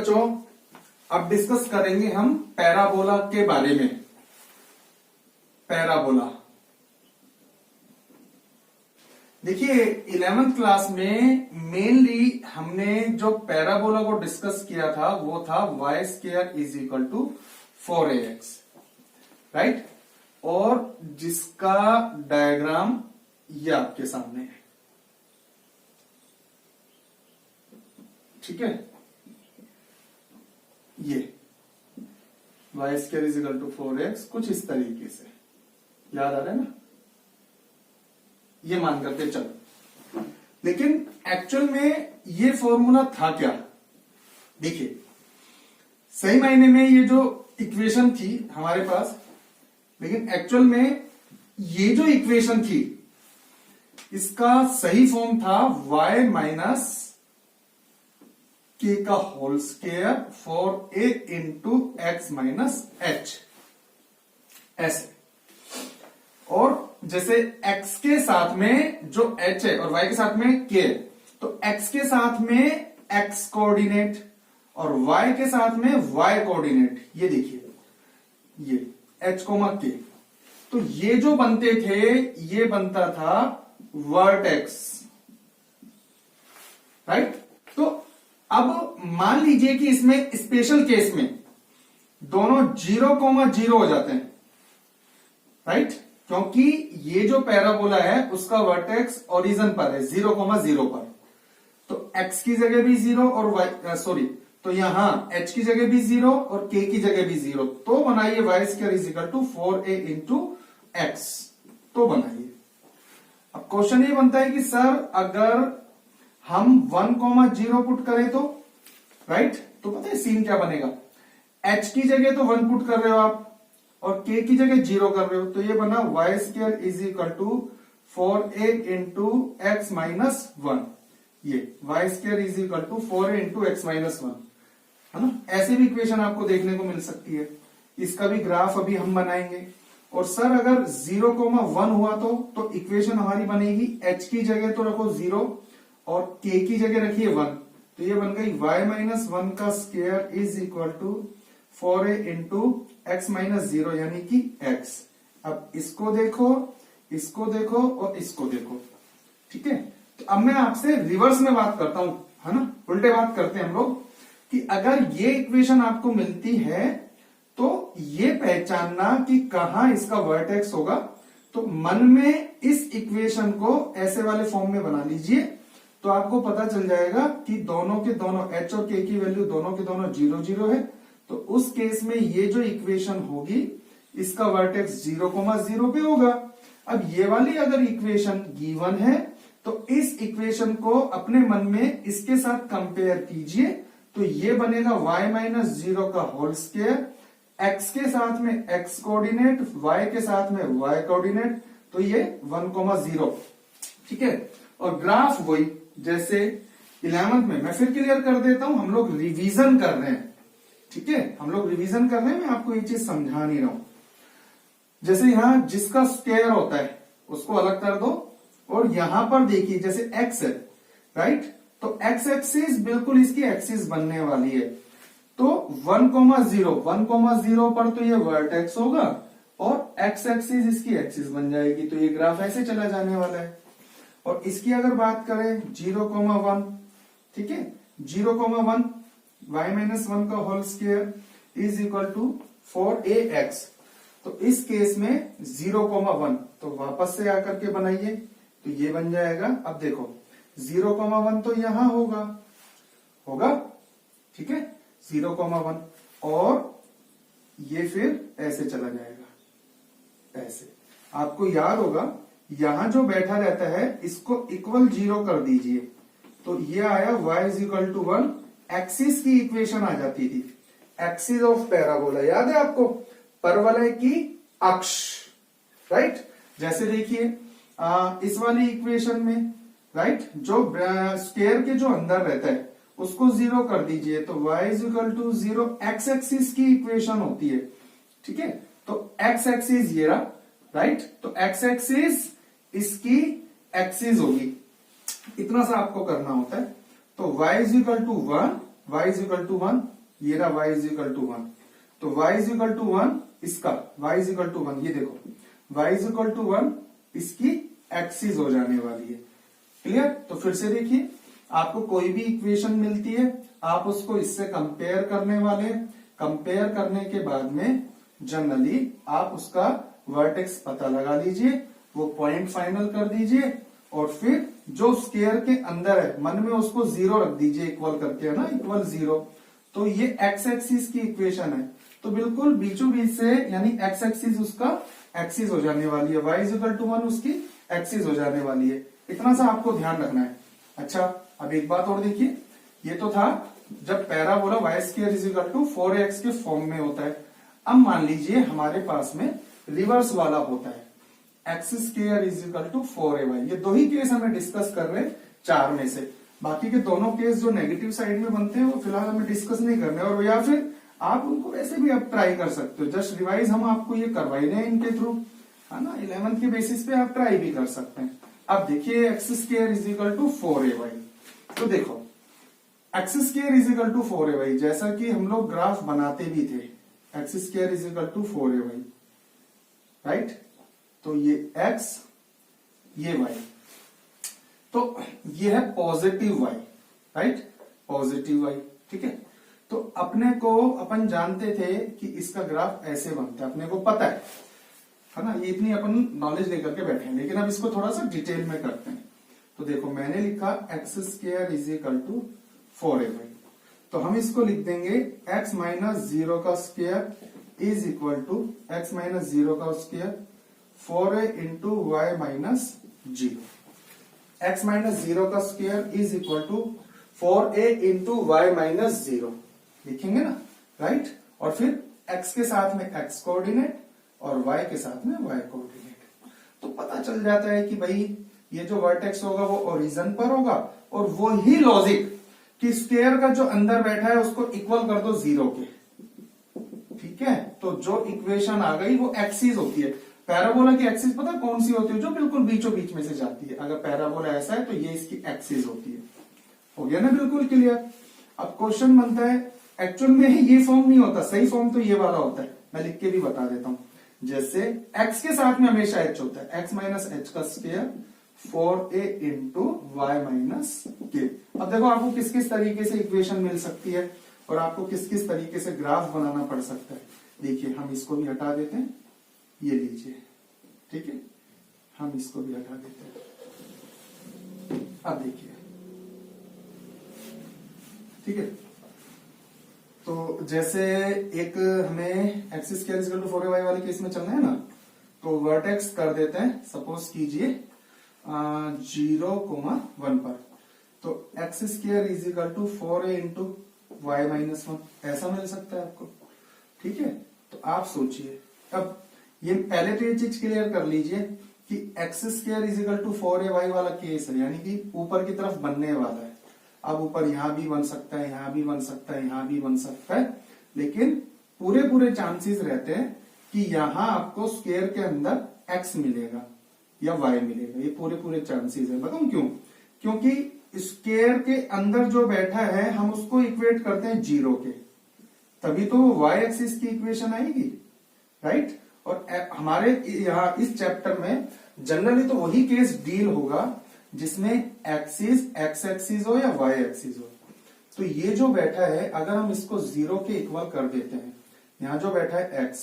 बच्चों, अब डिस्कस करेंगे हम पैराबोला के बारे में। पैराबोला देखिए 11th क्लास में मेनली हमने जो पैराबोला को डिस्कस किया था वो था y square is equal to 4ax, right. और जिसका डायग्राम ये आपके सामने है, ठीक है। ये y square is equal to 4x कुछ इस तरीके से याद आ रहा है ना, ये मान करके चलो। लेकिन एक्चुअल में ये फॉर्मूला था क्या, देखिए सही मायने में ये जो इक्वेशन थी हमारे पास, लेकिन एक्चुअल में ये जो इक्वेशन थी इसका सही फॉर्म था y माइनस के का whole square four a into X minus H, ऐसे। और जैसे x के साथ में जो h है और y के साथ में k है, तो x के साथ में x कोऑर्डिनेट और y के साथ में y कोऑर्डिनेट, ये देखिए ये h कोमा k, तो ये जो बनते थे ये बनता था वर्टेक्स, राइट। तो अब मान लीजिए कि इसमें स्पेशल केस में दोनों 0,0 हो जाते हैं, राइट, क्योंकि ये जो पैराबोला है उसका वर्टेक्स ओरिजिन पर है 0,0 पर, तो x की जगह भी 0 और y तो यहां h की जगह भी 0 और k की जगह भी 0, तो बनाइए y square is equal to 4a into X, तो बनाइए। अब क्वेश्चन ये बनता है कि सर अगर हम 1,0 पुट करें तो, राइट, तो पता है सीन क्या बनेगा, h की जगह तो 1 पुट कर रहे हो आप और k की जगह 0 कर रहे हो, तो ये बना y square is equal to 4a into X minus 1, ये y square is equal to 4a into X minus 1, है ना। ऐसी भी इक्वेशन आपको देखने को मिल सकती है, इसका भी ग्राफ अभी हम बनाएंगे। और सर अगर 0,1 हुआ तो इक्वेशन हमारी बनेगी h की जगह तो रखो 0 और k की जगह रखिए 1, तो ये बन गई y माइनस 1 का square is equal to 4a into X minus 0 यानी कि x। अब इसको देखो, इसको देखो और इसको देखो, ठीक है। तो अब मैं आपसे रिवर्स में बात करता हूं, है ना, उल्टे बात करते हैं हम लोग, कि अगर ये इक्वेशन आपको मिलती है तो ये पहचानना कि कहां इसका वर्टेक्स होगा, तो मन में इस इक्वेशन को ऐसे वाले फॉर्म में बना लीजिए, तो आपको पता चल जाएगा कि दोनों के दोनों h और k की वैल्यू दोनों के दोनों 0,0 है, तो उस केस में ये जो इक्वेशन होगी इसका वर्टेक्स 0,0 पे होगा। अब ये वाली अगर इक्वेशन गिवन है तो इस इक्वेशन को अपने मन में इसके साथ कंपेयर कीजिए, तो ये बनेगा y माइनस 0 का होल स्क्वायर, x के साथ में x कोऑर्डिनेट, y के साथ में y कोऑर्डिनेट, तो ये 1,0, ठीक है। और ग्राफ वही जैसे 11th में, मैं फिर क्लियर कर देता हूं, हम लोग रिवीजन कर रहे हैं, ठीक है, हम लोग रिवीजन कर रहे हैं, मैं आपको ये चीज समझा नहीं रहा हूं। जैसे यहां जिसका स्क्वायर होता है उसको अलग कर दो, और यहां पर देखिए जैसे x है, राइट, तो x एक्सिस बिल्कुल इसकी एक्सिस बनने वाली है, तो 1,0 पर तो ये वर्टेक्स होगा और x एक्सिस इसकी एक्सिस बन जाएगी, तो ये ग्राफ ऐसे चला जाने वाला है। और इसकी अगर बात करें 0,1, ठीक है, 0,1 y माइनस 1 का whole square is equal to 4ax, तो इस केस में 0,1 तो वापस से आकर के बनाइए, तो ये बन जाएगा। अब देखो 0,1 तो यहां होगा, ठीक है, 0,1, और ये फिर ऐसे चला जाएगा, ऐसे। आपको याद होगा यहां जो बैठा रहता है इसको इक्वल 0 कर दीजिए, तो ये आया y is equal to 1, axis की इक्वेशन आ जाती थी, एक्सिस ऑफ पैराबोला, याद है आपको, परवलय की अक्ष, राइट। जैसे देखिए इस वाली इक्वेशन में, राइट, जो स्क्वायर के जो अंदर रहता है उसको 0 कर दीजिए, तो y is equal to 0, X axis की इक्वेशन होती है, ठीक है। तो एक्स एक्सिस ये रहा, राइट, तो एक्स एक्सिस इसकी एक्सिस होगी, इतना सा आपको करना होता है। तो y is equal to 1 y is equal to 1, ये रहा y इज इक्वल टू 1, तो y इज इक्वल टू 1 इसका, y इज इक्वल टू 1, ये देखो y इज इक्वल टू 1 इसकी एक्सिस हो जाने वाली है। क्लियर? तो फिर से देखिए, आपको कोई भी इक्वेशन मिलती है, आप उसको इससे कंपेयर करने वाले, कंपेयर करने के बाद में जनरली आप उसका वर्टेक्स पता लगा लीजिए, वो पॉइंट फाइनल कर दीजिए, और फिर जो स्केयर के अंदर है मन में उसको 0 रख दीजिए, इक्वल करके, है ना, इक्वल 0। तो ये एक्स एक्सिस की इक्वेशन है, तो बिल्कुल बीचों बीच से, यानी एक्स एक्सिस उसका एक्सिस हो जाने वाली है, y इज इक्वल टू 1 उसकी एक्सिस हो जाने वाली है। इतना सा आपको ध्यान रखना है। अच्छा, अब एक बात और देखिए, ये तो था जब parabola Y square is equal to 4x के फॉर्म में होता है। अब मान लीजिए हमारे पास में रिवर्स वाला होता है, X square is equal to 4ay। ये दो ही केस हमें डिस्कस कर रहे हैं 4 में से, बाकी के दोनों केस जो नेगेटिव साइड में बनते हैं वो फिलहाल हमें डिस्कस नहीं करने, और या फिर आप उनको वैसे भी आप ट्राई कर सकते हो, जस्ट रिवाइज हम आपको ये करवा ही रहे हैं इनके थ्रू, है ना, 11th के बेसिस पे आप ट्राई भी कर सकते हैं। अब देखिए X square is equal to 4ay, तो देखो X square is equal to 4ay, जैसा कि हम लोग ग्राफ बनाते भी थे, X square is equal to 4ay, right. तो ये x, ये y, तो ये है positive y, right, positive y, ठीक है। तो अपने को, अपन जानते थे कि इसका ग्राफ ऐसे बनता है, अपने को पता है ना, ये इतनी अपन नॉलेज लेकर के बैठे हैं, लेकिन अब इसको थोड़ा सा डिटेल में करते हैं। तो देखो मैंने लिखा X square is equal to 4ay, तो हम इसको लिख देंगे x माइनस 0 का square is equal to x minus 0 का square 4a into Y minus 0। x minus 0 का square is equal to 4a into Y minus 0 लिखेंगे ना, राइट। और फिर x के साथ में x कोऑर्डिनेट और y के साथ में y कोऑर्डिनेट, तो पता चल जाता है कि भाई ये जो वर्टेक्स होगा वो ओरिजिन पर होगा, और वो ही लॉजिक कि स्क्वायर का जो अंदर बैठा है उसको इक्वल कर दो 0 के, ठीक है। तो जो इक्वेशन आ गई वो एक्सिस होती है। पैराबोला की एक्सिस पता कौन सी होती है? जो बिल्कुल बीचों बीच में से जाती है। अगर पैराबोला ऐसा है तो ये इसकी एक्सिस होती है। हो गया ना बिल्कुल क्लियर। अब क्वेश्चन बनता है, एक्चुअल में ये फॉर्म नहीं होता, सही फॉर्म तो ये वाला होता है, मैं लिख के भी बता देता हूं। जैसे x के साथ में हमेशा h होता है, x माइनस एच का square 4a into Y minus K. अब देखो आपको किस किस तरीके से इक्वेशन मिल सकती है और आपको किस किस तरीके से ग्राफ बनाना पड़ सकता है। देखिए हम इसको भी हटा देते हैं, ये लीजिए, ठीक है, हम इसको भी हटा देते हैं। अब देखिए, ठीक है, तो जैसे एक हमें X square is equal to 4ay वाले केस में चलना है ना, तो वर्टेक्स कर देते हैं, सपोज कीजिए 0,1 पर, तो X square is equal to 4a into Y minus 1 ऐसा मिल सकता है आपको, ठीक है। तो आप सोचिए, अब ये पहले तो ये चीज क्लियर कर लीजिए कि x square is equal to 4ay वाला केस है, यानी कि ऊपर की तरफ बनने वाला है। अब ऊपर यहां भी बन सकता है, यहां भी बन सकता है, यहां भी बन सकता है, लेकिन पूरे चांसेस रहते हैं कि यहां आपको स्क्वायर के अंदर x मिलेगा या y मिलेगा, ये पूरे चांसेस है। बताऊं क्यों? क्योंकि स्क्वायर के अंदर जो बैठा है हम उसको इक्वेट करते हैं 0 के, तभी तो y एक्सिस की इक्वेशन आएगी, राइट। और हमारे यहाँ इस चैप्टर में जनरली तो वही केस डील होगा जिसमें एक्सिस x एक्सिस हो या y एक्सिस हो। तो ये जो बैठा है, अगर हम इसको 0 के इक्वल कर देते हैं, यहां जो बैठा है x,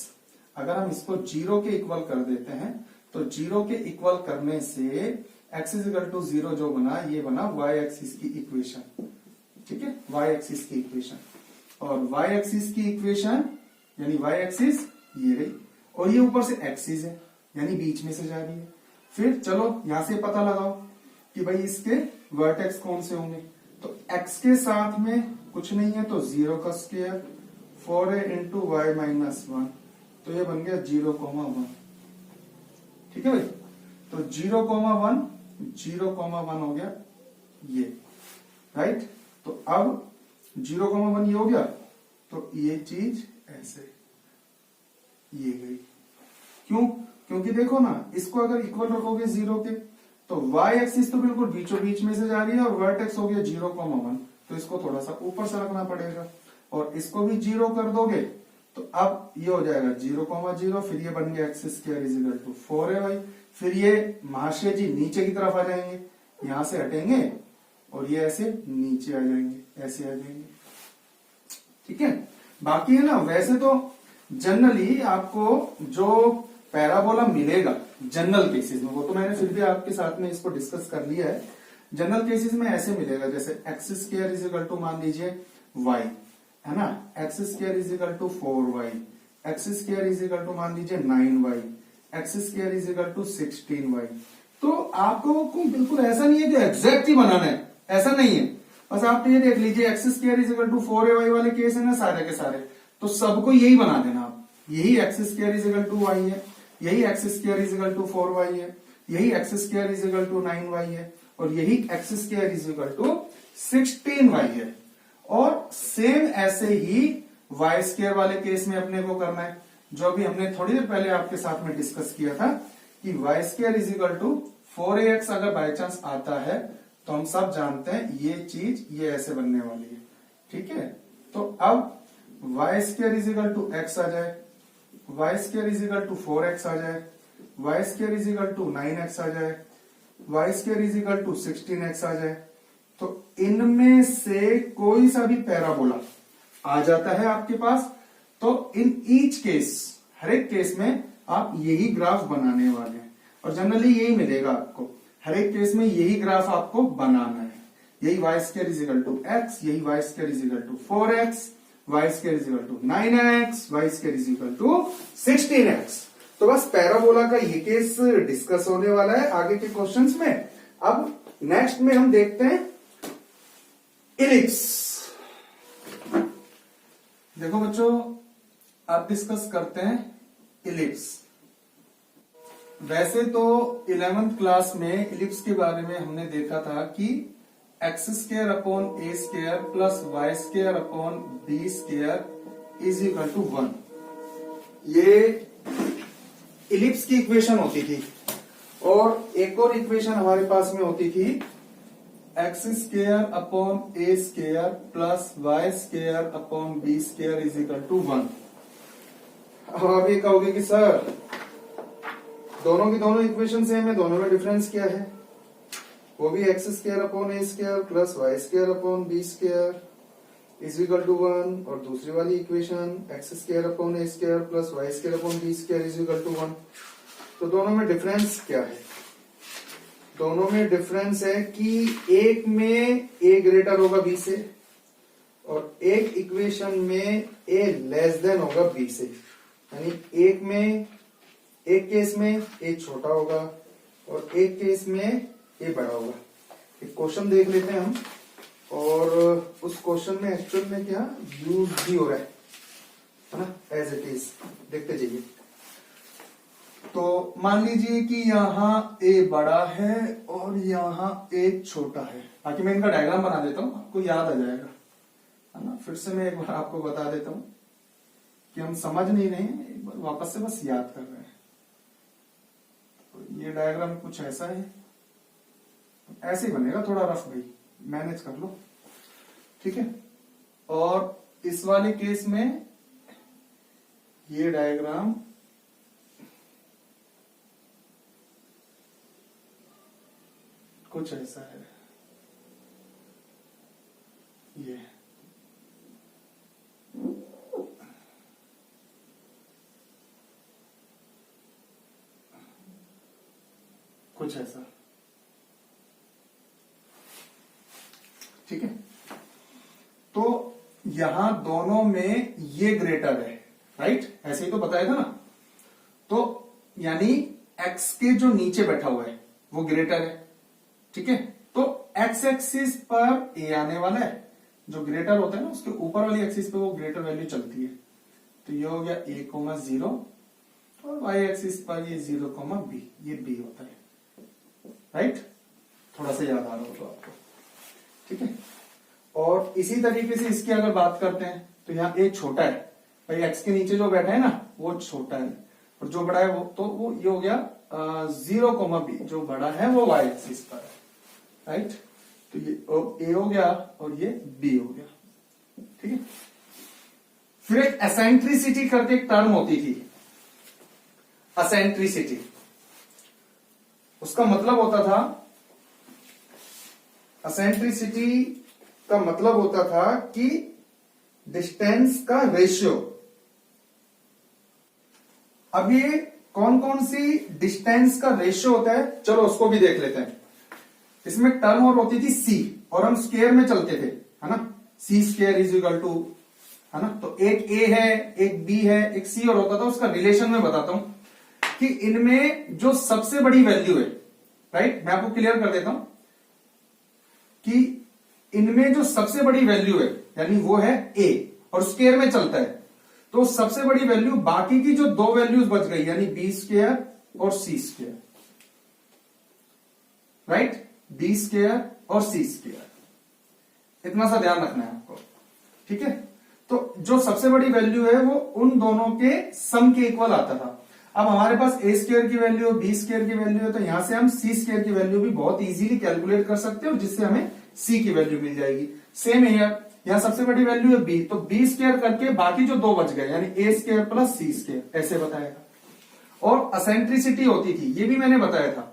अगर हम इसको 0 के इक्वल कर देते हैं, तो 0 के इक्वल करने से x इज इक्वल टू 0 जो बना, ये बना y एक्सिस की इक्वेशन, ठीक है, y एक्सिस की इक्वेशन। और y एक्सिस की इक्वेशन यानी y एक्सिस ये रही, और ये ऊपर से एक्सिस है यानी बीच में से जा रही है। फिर चलो यहां से पता लगाओ कि भाई इसके वर्टेक्स कौन से होंगे, तो x के साथ में कुछ नहीं है तो 0 का square 4a into Y minus 1, तो ये बन गया 0,1, ठीक है भाई। तो 0,1 0,1 हो गया ये, राइट। तो अब 0,1 ये हो गया, तो ये चीज ऐसे ये गई। क्यों? क्योंकि देखो ना, इसको अगर इक्वल रखोगे 0 के, तो y एक्सिस तो बिल्कुल बीचों बीच में से जा रही है और वर्टेक्स हो गया 0,1, तो इसको थोड़ा सा ऊपर से रखना पड़ेगा, और इसको भी 0 कर दोगे तो अब ये हो जाएगा 0,0, फिर ये बन गया x square is equal to 4 है भाई। फिर ये महाशय जी नीचे की तरफ आ जाएंगे, यहां से हटेंगे और ये ऐसे नीचे आ जाएंगे, ऐसे आ जाएंगे, ठीक है। बाकी है ना, वैसे तो जनरली आपको जो पैराबोला मिलेगा जनरल केसेस में, वो तो मैंने फिर भी आपके साथ में इसको डिस्कस कर लिया है, जनरल केसेस में ऐसे मिलेगा जैसे x square is equal to मान लीजिए वाई, है ना, x square is equal to 4y, x square is equal to मान लीजिए 9y, x square is equal to 16y। तो आपको बिल्कुल ऐसा नहीं है कि एग्जैक्ट ही बनाना है, ऐसा नहीं है, बस आप ये देख लीजिए x square is equal to 4y वाले केस है ना सारे के सारे, तो सबको यही बना देना आप, यही x square is equal to y है, यही x square is equal to 4y है, यही x square is equal to 9y है, और यही x square is equal to 16y है। और सेम ऐसे ही वाई स्क्वायर वाले केस में अपने को करना है, जो अभी हमने थोड़ी देर पहले आपके साथ में डिस्कस किया था कि y square is equal to 4ax अगर बाय चांस आता है तो हम सब जानते हैं ये चीज ये ऐसे बनने वाली है, ठीक है। तो अब Y square is equal to X आ जाए, Y square is equal to 4x आ जाए, Y square is equal to 9x आ जाए, Y square is equal to 16x आ जाए, तो इनमें से कोई सा भी पैराबोला आ जाता है आपके पास, तो इन ईच केस, हर एक केस में आप यही ग्राफ बनाने वाले हैं, और जनरली यही मिलेगा आपको, हर एक केस में यही ग्राफ आपको बनाना है, यही Y square is equal to X, यही Y square is equal to 4x, Y square is equal to 9x, Y square is equal to 16x। तो बस पैराबोला का ये केस डिस्कस होने वाला है आगे के क्वेश्चंस में। अब नेक्स्ट में हम देखते हैं इलिप्स। देखो बच्चों, अब डिस्कस करते हैं इलिप्स। वैसे तो 11th क्लास में इलिप्स के बारे में हमने देखा था कि x square upon a square plus y square upon b square is equal to 1, ये इलिप्स की इक्वेशन होती थी। और एक और इक्वेशन हमारे पास में होती थी x square upon a square plus y square upon b square is equal to 1। अब आप ये कहोगे कि सर दोनों की दोनों इक्वेशन सेम है, दोनों में डिफरेंस क्या है? वो भी x square upon a square plus y square upon b square is equal to 1, और दूसरी वाली equation x square upon a square plus y square upon b square is equal to 1। तो दोनों में डिफरेंस क्या है? दोनों में डिफरेंस है कि एक में ए ग्रेटर होगा बी से, और एक इक्वेशन में ए लेस देन होगा बी से, यानी एक केस में ए छोटा होगा और एक केस में ए बड़ा होगा। एक क्वेश्चन देख लेते हैं हम, और उस क्वेश्चन में एक्चुअल में क्या यूज भी हो रहा है ना, एज इट इज देखते जाइए। तो मान लीजिए कि यहाँ ए बड़ा है और यहाँ ए छोटा है। बाकी मैं इनका डायग्राम बना देता हूँ, आपको याद आ जाएगा, है ना। फिर से मैं एक बार आपको बता देता हूँ कि हम समझ नहीं रहे हैं, एक बार वापस से बस याद कर रहे हैं। तो ये डायग्राम कुछ ऐसा है, ऐसे ही बनेगा, थोड़ा रफ भाई, मैनेज कर लो, ठीक है। और इस वाले केस में ये डायग्राम कुछ ऐसा है, ये कुछ ऐसा, ठीक है। तो यहां दोनों में ये ग्रेटर है, राइट, ऐसे ही तो बताया था ना। तो यानी एक्स के जो नीचे बैठा हुआ है वो ग्रेटर है, ठीक है। तो एक्स एक्सिस पर ए आने वाला है, जो ग्रेटर होता है ना उसके ऊपर वाली एक्सिस पे वो ग्रेटर वैल्यू चलती है। तो ये हो गया a, 0, और वाई एक्सिस पर ये 0, b, ये b होता है, राइट। थोड़ा सा याद आ रहा हो तो आपको, ठीक है। और इसी तरीके से इसकी अगर बात करते हैं तो यहाँ a छोटा है भाई, एक्स के नीचे जो बैठा है ना वो छोटा है, और जो बड़ा है वो, तो वो ये हो गया 0, b, जो बड़ा है वो वाई एक्सिस पर है, राइट। तो ये ए हो गया और ये बी हो गया, ठीक है। फिर एक एसेंट्रिसिटी करके एक टर्म होती थी, एसेंट्रिसिटी, उसका मतलब होता था, एसेंट्रिसिटी का मतलब होता था कि डिस्टेंस का रेशियो। अब ये कौन कौन सी डिस्टेंस का रेशियो होता है, चलो उसको भी देख लेते हैं। इसमें टर्म और होती थी सी, और हम स्क्वायर में चलते थे, है ना, सी स्क्वायर इज इक्वल टू, है ना। तो एक ए है, एक बी है, एक सी और होता था। उसका रिलेशन में बताता हूं कि इनमें जो सबसे बड़ी वैल्यू है, राइट, मैं आपको क्लियर कर देता हूं कि इनमें जो सबसे बड़ी वैल्यू है यानी वो है ए, और स्क्वायर में चलता है, तो सबसे बड़ी वैल्यू, बाकी की जो दो वैल्यूज बच गई यानी बी स्क्वायर और सी स्क्वायर, राइट, बी स्क्वायर और सी स्क्वायर, इतना सा ध्यान रखना है आपको, ठीक है। तो जो सबसे बड़ी वैल्यू है वो उन दोनों के सम के इक्वल आता था। अब हमारे पास ए स्क्वायर की वैल्यू, बी स्क्वायर की वैल्यू है, तो यहां से हम सी स्क्वायर की वैल्यू भी बहुत इजीली कैलकुलेट कर सकते हैं, और जिससे हमें सी की वैल्यू मिल जाएगी। सेम है यार, यहां सबसे बड़ी वैल्यू है बी, तो बी स्क्वायर करके बाकी जो दो बच गए यानी ए स्क्वायर प्लस सी स्क्वायर, ऐसे बताया था। और एसेंट्रिसिटी होती थी, ये भी मैंने बताया था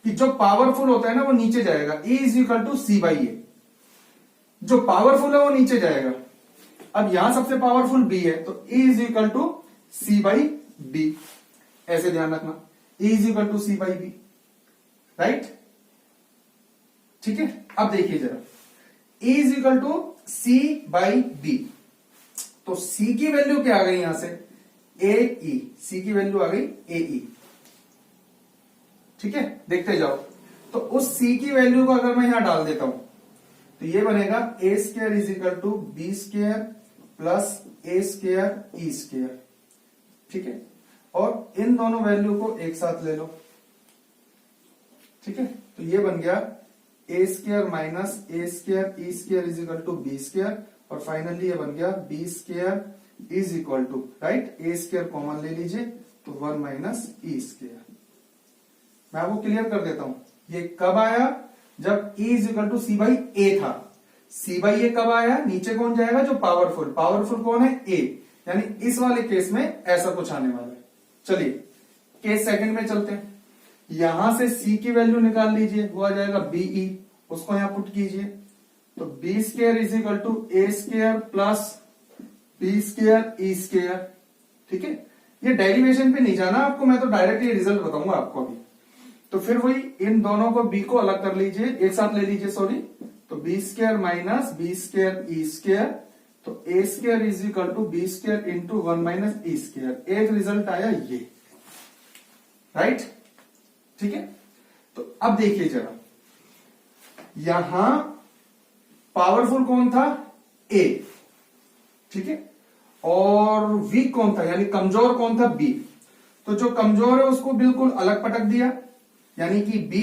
कि जो पावरफुल होता है ना वो नीचे जाएगा, A is equal to C by A, जो पावरफुल है वो नीचे जाएगा। अब यहां सबसे पावरफुल बी है, तो A is equal to C by B, ऐसे ध्यान रखना, A is equal to C by B, right, ठीक है। अब देखिए जरा, A is equal to C by B, तो सी की वैल्यू क्या आ गई यहां से, ए ई, सी की वैल्यू आ गई ए ई, ठीक है, देखते जाओ। तो उस सी की वैल्यू को अगर मैं यहां डाल देता हूं तो ये बनेगा A square is equal to B square plus A square E square, ठीक है। और इन दोनों वैल्यू को एक साथ ले लो, ठीक है। तो ये बन गया A square minus A square E square is equal to B square, और फाइनली ये बन गया B square is equal to, right, A square common ले लीजिए तो 1 माइनस ई स्क्वायर। मैं आपको क्लियर कर देता हूं, ये कब आया, जब e is equal to C by A था। सी बाई ए कब आया, नीचे कौन जाएगा, जो पावरफुल, पावरफुल कौन है, ए, यानी इस वाले केस में ऐसा कुछ आने वाला है। चलिए केस सेकंड में चलते हैं, यहां से सी की वैल्यू निकाल लीजिए, वो आ जाएगा बीई, उसको यहां पुट कीजिए, तो B square is equal to a square plus b square E square, ठीक है। ये डेरिवेशन पे नहीं जाना आपको, मैं तो डायरेक्ट ये रिजल्ट बताऊंगा आपको अभी। तो फिर वही इन दोनों को बी को अलग कर लीजिए, एक साथ ले लीजिए, सॉरी, तो B square minus B square ई स्क्वायर, तो A square is equal to B square into 1 minus E square, एक रिजल्ट आया ये, राइट, ठीक है। तो अब देखिए जरा, यहां पावरफुल कौन था, ए, ठीक है, और वीक कौन था यानी कमजोर कौन था, बी। तो जो कमजोर है उसको बिल्कुल अलग पटक दिया, यानी कि बी,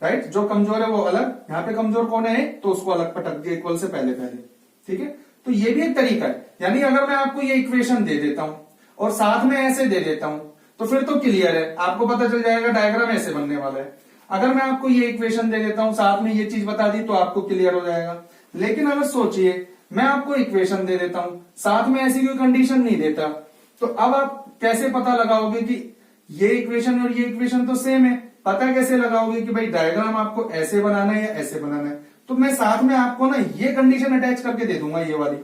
राइट, जो कमजोर है वो अलग, यहां पे कमजोर कौन है, तो उसको अलग पटक दिया इक्वल से पहले पहले, ठीक है। तो ये भी एक तरीका है, यानी अगर मैं आपको ये इक्वेशन दे देता हूं और साथ में ऐसे दे देता हूं तो फिर तो क्लियर है, आपको पता चल जाएगा डायग्राम ऐसे बनने वाला है। अगर मैं आपको ये इक्वेशन दे देता हूं, साथ में ये चीज बता दी, तो आपको क्लियर हो जाएगा। लेकिन अगर सोचिए मैं आपको इक्वेशन दे देता हूं, साथ में ऐसी कोई कंडीशन नहीं देता, तो अब आप कैसे पता लगाओगे कि ये इक्वेशन और ये इक्वेशन तो सेम है, पता कैसे लगाओगे कि भाई डायग्राम आपको ऐसे बनाना है या ऐसे बनाना है। तो मैं साथ में आपको ना ये कंडीशन अटैच करके दे दूंगा, ये वाली।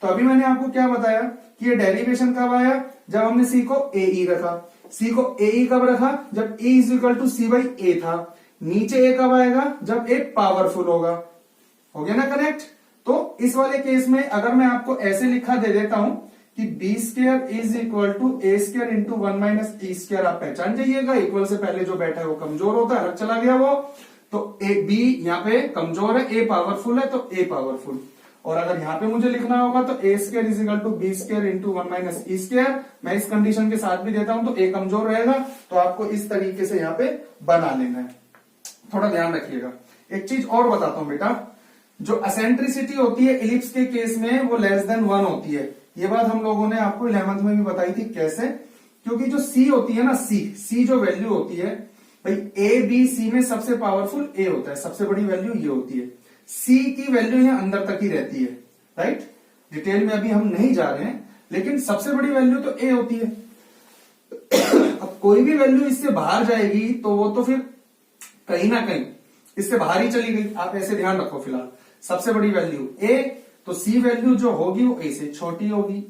तो अभी मैंने आपको क्या बताया कि ये डेरिवेशन कब आया, जब हमने सी को ए ई रखा। सी को ए ई कब रखा, जब A is equal to C by A था। नीचे ए कब आएगा, जब ए पावरफुल होगा। हो गया ना कनेक्ट। तो इस वाले केस में अगर मैं आपको ऐसे लिखा दे देता हूं कि b square is equal to a square into 1 minus E square, आप पहचान जाइएगा, इक्वल से पहले जो बैठा है वो कमजोर होता है, अलग चला गया वो, तो ए बी यहाँ पे कमजोर है, ए पावरफुल है, तो ए पावरफुल। और अगर यहाँ पे मुझे लिखना होगा तो A square is equal to B square into 1 minus E square, मैं इस कंडीशन के साथ भी देता हूं तो ए कमजोर रहेगा, तो आपको इस तरीके से यहाँ पे बना लेना है। थोड़ा ध्यान रखिएगा। एक चीज और बताता हूं बेटा, जो एसेंट्रिसिटी होती है इलिप्स के केस में वो लेस देन 1 होती है। ये बात हम लोगों ने आपको 11th में भी बताई थी। कैसे? क्योंकि जो सी होती है ना, सी जो वैल्यू होती है भाई, ए बी सी में सबसे पावरफुल ए होता है, सबसे बड़ी वैल्यू ये होती है। सी की वैल्यू यहाँ अंदर तक ही रहती है, राइट। डिटेल में अभी हम नहीं जा रहे हैं, लेकिन सबसे बड़ी वैल्यू तो ए होती है। अब कोई भी वैल्यू इससे बाहर जाएगी तो वो तो फिर कहीं ना कहीं इससे बाहर ही चली गई। आप ऐसे ध्यान रखो, फिलहाल सबसे बड़ी वैल्यू ए, तो सी वैल्यू जो होगी वो ए से छोटी होगी।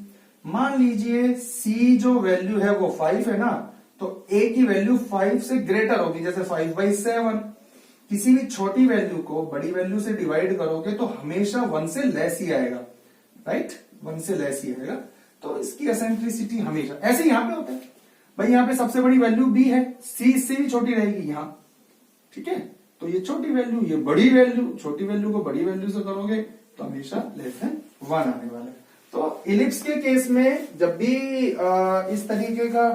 मान लीजिए सी जो वैल्यू है वो 5 है ना, तो ए की वैल्यू 5 से ग्रेटर होगी, जैसे 5/7। किसी भी छोटी वैल्यू को बड़ी वैल्यू से डिवाइड करोगे तो हमेशा 1 से लेस ही आएगा, राइट, 1 से लेस ही आएगा। तो इसकी एसेंट्रिसिटी हमेशा ऐसे यहां पे होता है भाई। यहां पे सबसे बड़ी वैल्यू बी है, सी इससे भी छोटी रहेगी यहां, ठीक है। तो ये छोटी वैल्यू, ये बड़ी वैल्यू, छोटी वैल्यू को बड़ी वैल्यू से करोगे तो हमेशा लेस देन 1 आने वाला है। तो इलिप्स के केस में जब भी इस तरीके का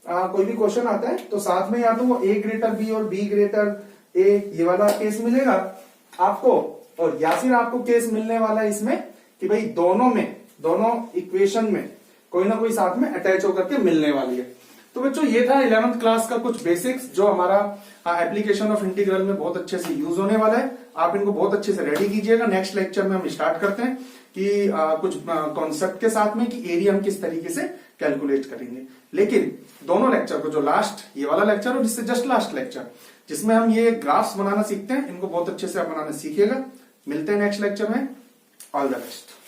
कोई भी क्वेश्चन आता है तो साथ में या तो वो ए ग्रेटर बी और बी ग्रेटर ए, ये वाला केस मिलेगा आपको, और या फिर आपको केस मिलने वाला है इसमें कि भाई दोनों इक्वेशन में कोई ना कोई साथ में अटैच होकर के मिलने वाली है। तो बच्चों ये था 11th क्लास का कुछ बेसिक्स जो हमारा एप्लीकेशन ऑफ इंटीग्रल में बहुत अच्छे से यूज होने वाला है। आप इनको बहुत अच्छे से रेडी कीजिएगा। नेक्स्ट लेक्चर में हम स्टार्ट करते हैं कि कुछ कॉन्सेप्ट के साथ में कि एरिया हम किस तरीके से कैलकुलेट करेंगे। लेकिन दोनों लेक्चर को, जो लास्ट ये वाला लेक्चर और जिससे जस्ट लास्ट लेक्चर जिसमें हम ये ग्राफ्स बनाना सीखते हैं, इनको बहुत अच्छे से आप बनाना सीखिएगा। मिलते हैं नेक्स्ट लेक्चर में। All the best.